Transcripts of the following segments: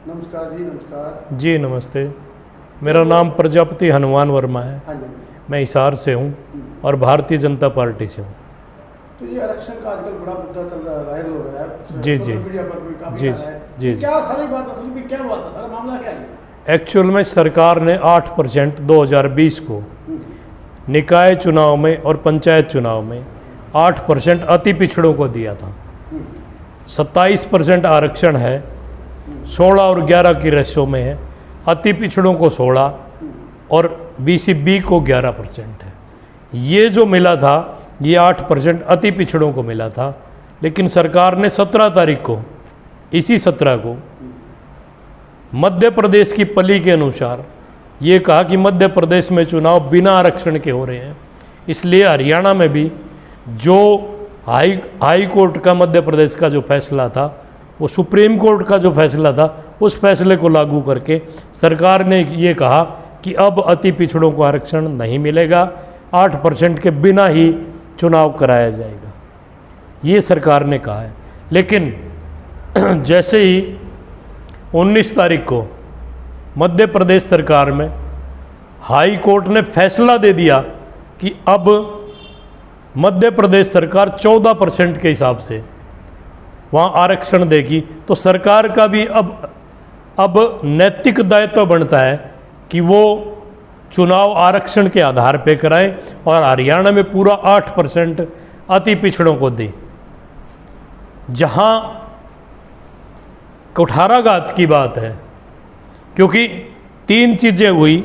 नमस्कार जी। नमस्कार जी नमस्ते। मेरा नाम प्रजापति हनुमान वर्मा है। हाँ जी। मैं हिसार से हूँ और भारतीय जनता पार्टी से हूँ। तो ये आरक्षण का आजकल बड़ा मुद्दा चल रहा है, वायरल हो रहा है जी सोशल जी मीडिया पर भी काफी जी आ रहा है। जी ये जी। क्या सारी बात असल में क्या हुआ था, सारा मामला क्या है? एक्चुअल में सरकार ने 8% 2020 को निकाय चुनाव में और पंचायत चुनाव में 8% अति पिछड़ों को दिया था। 27% आरक्षण है, 16 और 11 की रेशो में है। अति पिछड़ों को 16 और BCB को 11% है। ये जो मिला था ये 8% अति पिछड़ों को मिला था, लेकिन सरकार ने 17 तारीख को, इसी 17 को मध्य प्रदेश की पली के अनुसार ये कहा कि मध्य प्रदेश में चुनाव बिना आरक्षण के हो रहे हैं। इसलिए हरियाणा में भी जो हाई कोर्ट का मध्य प्रदेश का जो फैसला था, वो सुप्रीम कोर्ट का जो फैसला था, उस फैसले को लागू करके सरकार ने ये कहा कि अब अति पिछड़ों को आरक्षण नहीं मिलेगा, 8% के बिना ही चुनाव कराया जाएगा, ये सरकार ने कहा है। लेकिन जैसे ही 19 तारीख को मध्य प्रदेश सरकार में हाई कोर्ट ने फैसला दे दिया कि अब मध्य प्रदेश सरकार 14% के हिसाब से वहाँ आरक्षण देगी, तो सरकार का भी अब नैतिक दायित्व बनता है कि वो चुनाव आरक्षण के आधार पे कराएं और हरियाणा में पूरा 8% अति पिछड़ों को दें। जहाँ कुठाराघात की बात है, क्योंकि 3 चीज़ें हुई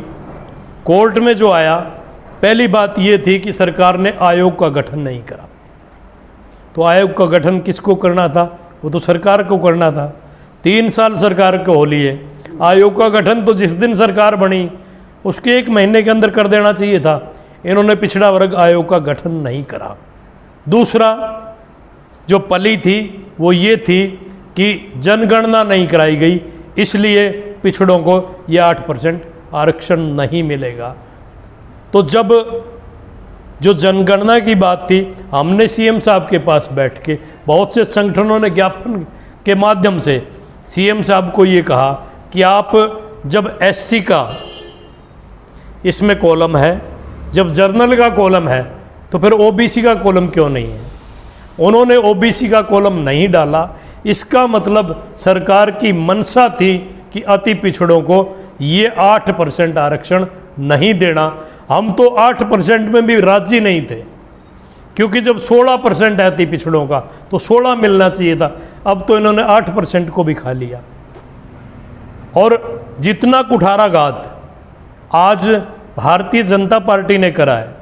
कोर्ट में जो आया। पहली बात ये थी कि सरकार ने आयोग का गठन नहीं करा। तो आयोग का गठन किसको करना था? वो तो सरकार को करना था। 3 साल सरकार को हो लिए। आयोग का गठन तो जिस दिन सरकार बनी उसके 1 महीने के अंदर कर देना चाहिए था। इन्होंने पिछड़ा वर्ग आयोग का गठन नहीं करा। दूसरा जो पली थी वो ये थी कि जनगणना नहीं कराई गई, इसलिए पिछड़ों को ये 8% आरक्षण नहीं मिलेगा। तो जब जो जनगणना की बात थी, हमने CM साहब के पास बैठ के, बहुत से संगठनों ने ज्ञापन के माध्यम से CM साहब को ये कहा कि आप जब SC का इसमें कॉलम है, जब जर्नल का कॉलम है, तो फिर OBC का कॉलम क्यों नहीं है? उन्होंने OBC का कॉलम नहीं डाला। इसका मतलब सरकार की मंशा थी कि अति पिछड़ों को ये 8% आरक्षण नहीं देना। हम तो 8% में भी राजी नहीं थे, क्योंकि जब 16% है अति पिछड़ों का तो 16 मिलना चाहिए था। अब तो इन्होंने 8% को भी खा लिया। और जितना कुठाराघात आज भारतीय जनता पार्टी ने करा है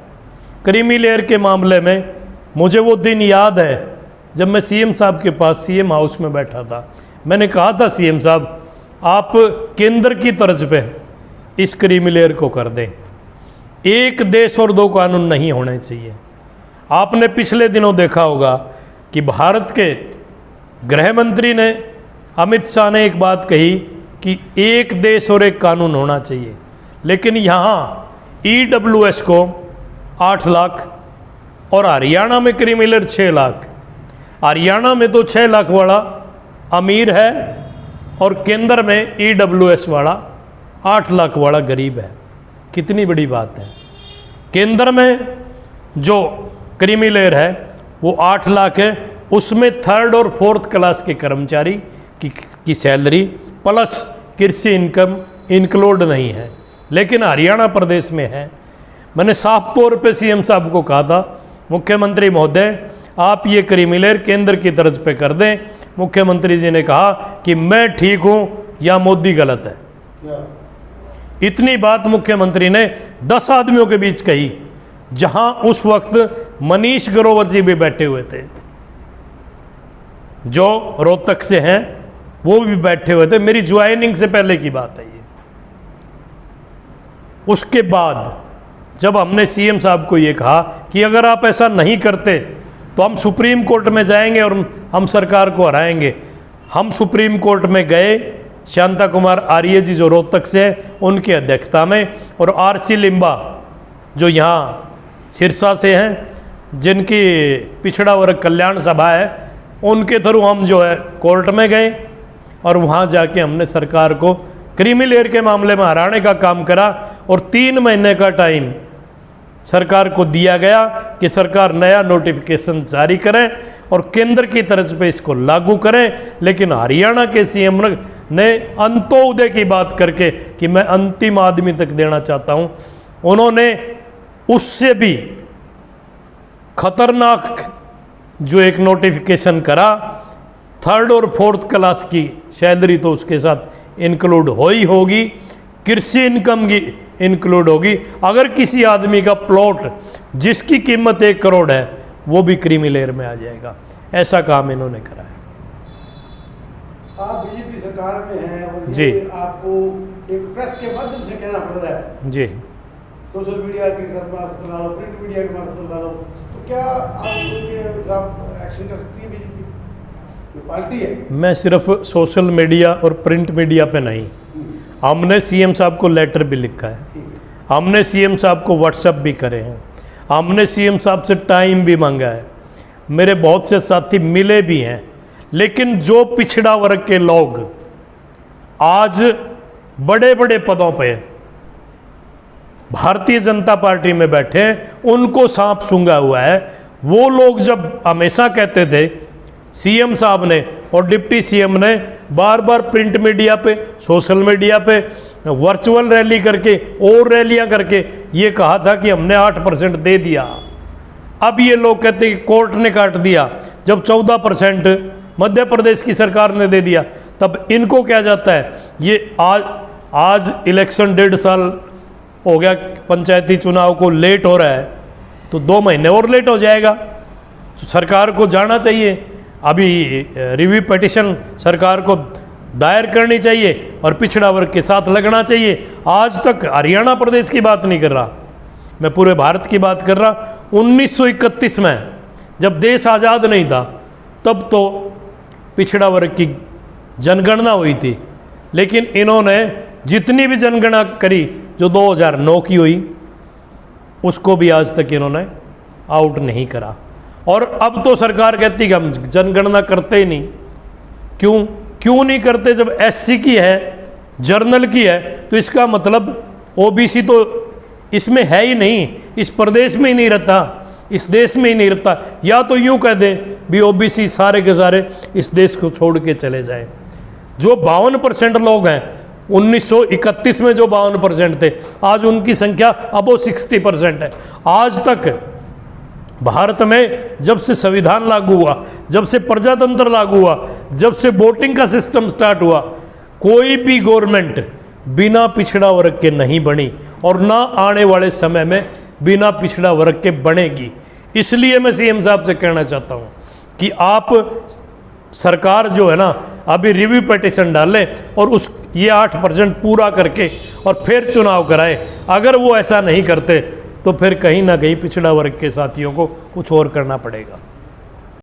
क्रीमी लेयर के मामले में, मुझे वो दिन याद है जब मैं CM साहब के पास CM हाउस में बैठा था। मैंने कहा था CM साहब, आप केंद्र की तर्ज पे इस क्रीमी लेयर को कर दें। एक देश और 2 कानून नहीं होने चाहिए। आपने पिछले दिनों देखा होगा कि भारत के गृह मंत्री ने, अमित शाह ने एक बात कही कि एक देश और एक कानून होना चाहिए, लेकिन यहाँ EWS को 8 लाख और हरियाणा में क्रीमी लेयर 6 लाख। हरियाणा में तो 6 लाख वाला अमीर है और केंद्र में EWS वाला 8 लाख वाला गरीब है। कितनी बड़ी बात है। केंद्र में जो क्रीमी लेयर है वो 8 लाख है, उसमें 3rd और 4th क्लास के कर्मचारी की सैलरी प्लस कृषि इनकम इंक्लूड नहीं है, लेकिन हरियाणा प्रदेश में है। मैंने साफ तौर पे CM साहब को कहा था, मुख्यमंत्री महोदय आप ये क्रीमी लेयर केंद्र की तर्ज पे कर दें। मुख्यमंत्री जी ने कहा कि मैं ठीक हूँ या मोदी गलत है। इतनी बात मुख्यमंत्री ने 10 आदमियों के बीच कही, जहां उस वक्त मनीष ग्रोवर जी भी बैठे हुए थे, जो रोहतक से हैं, वो भी बैठे हुए थे। मेरी ज्वाइनिंग से पहले की बात है ये। उसके बाद जब हमने CM साहब को ये कहा कि अगर आप ऐसा नहीं करते तो हम सुप्रीम कोर्ट में जाएंगे और हम सरकार को हराएंगे। हम सुप्रीम कोर्ट में गए, शांता कुमार आर्य जी जो रोहतक से हैं उनकी अध्यक्षता में, और RC लिम्बा जो यहाँ सिरसा से हैं, जिनकी पिछड़ा वर्ग कल्याण सभा है, उनके थ्रू हम जो है कोर्ट में गए और वहाँ जाके हमने सरकार को क्रीमी लेयर के मामले में हराने का काम करा और 3 महीने का टाइम सरकार को दिया गया कि सरकार नया नोटिफिकेशन जारी करें और केंद्र की तरफ पे इसको लागू करें। लेकिन हरियाणा के सीएम ने अंत्योदय की बात करके कि मैं अंतिम आदमी तक देना चाहता हूं, उन्होंने उससे भी खतरनाक जो एक नोटिफिकेशन करा, 3rd और 4th क्लास की सैलरी तो उसके साथ इंक्लूड हो ही होगी, कृषि इनकम की इंक्लूड होगी। अगर किसी आदमी का प्लॉट जिसकी कीमत 1 करोड़ है वो भी क्रीमी लेयर में आ जाएगा। ऐसा काम इन्होंने करा है। आप बीजेपी सरकार में हैं और जी। ये आपको एक प्रेस के माध्यम से कहना पड़ रहा है, जी, सोशल मीडिया के मार्फत लगा लो, प्रिंट मीडिया के मार्फत लगा लो, तो क्या आप उनके खिलाफ एक्शन कर सकती है बीजेपी जो पार्टी है? मैं सिर्फ सोशल मीडिया और प्रिंट मीडिया पे नहीं, हमने सीएम साहब को लेटर भी लिखा है, हमने सीएम साहब को व्हाट्सएप भी करे हैं, हमने सीएम साहब से टाइम भी मांगा है, मेरे बहुत से साथी मिले भी हैं। लेकिन जो पिछड़ा वर्ग के लोग आज बड़े बड़े पदों पे भारतीय जनता पार्टी में बैठे हैं, उनको सांप सूंघा हुआ है। वो लोग जब हमेशा कहते थे, सीएम साहब ने और डिप्टी सीएम ने बार बार प्रिंट मीडिया पे, सोशल मीडिया पे वर्चुअल रैली करके और रैलियां करके ये कहा था कि हमने 8% दे दिया। अब ये लोग कहते हैं कि कोर्ट ने काट दिया। जब 14% मध्य प्रदेश की सरकार ने दे दिया तब इनको क्या जाता है। ये आज इलेक्शन 1.5 साल हो गया, पंचायती चुनाव को लेट हो रहा है, तो 2 महीने और लेट हो जाएगा। तो सरकार को जाना चाहिए, अभी रिव्यू पिटीशन सरकार को दायर करनी चाहिए और पिछड़ा वर्ग के साथ लगना चाहिए। आज तक हरियाणा प्रदेश की बात नहीं कर रहा, मैं पूरे भारत की बात कर रहा। 1931 में जब देश आज़ाद नहीं था तब तो पिछड़ा वर्ग की जनगणना हुई थी, लेकिन इन्होंने जितनी भी जनगणना करी जो 2009 की हुई उसको भी आज तक इन्होंने आउट नहीं करा। और अब तो सरकार कहती कि हम जनगणना करते ही नहीं। क्यों नहीं करते? जब एससी की है, जर्नल की है, तो इसका मतलब ओबीसी तो इसमें है ही नहीं, इस प्रदेश में ही नहीं रहता, इस देश में ही नहीं रहता। या तो यूँ कह दें भी ओबीसी सारे के सारे इस देश को छोड़ के चले जाए। जो 52% लोग हैं, 1931 में जो 52% थे, आज उनकी संख्या अबो 60% है। आज तक भारत में जब से संविधान लागू हुआ, जब से प्रजातंत्र लागू हुआ, जब से वोटिंग का सिस्टम स्टार्ट हुआ, कोई भी गवर्नमेंट बिना पिछड़ा वर्ग के नहीं बनी और ना आने वाले समय में बिना पिछड़ा वर्ग के बनेगी। इसलिए मैं सीएम साहब से कहना चाहता हूं कि आप सरकार जो है ना, अभी रिव्यू पिटीशन डालें और ये 8% पूरा करके और फिर चुनाव कराएं। अगर वो ऐसा नहीं करते तो फिर कहीं ना कहीं पिछड़ा वर्ग के साथियों को कुछ और करना पड़ेगा।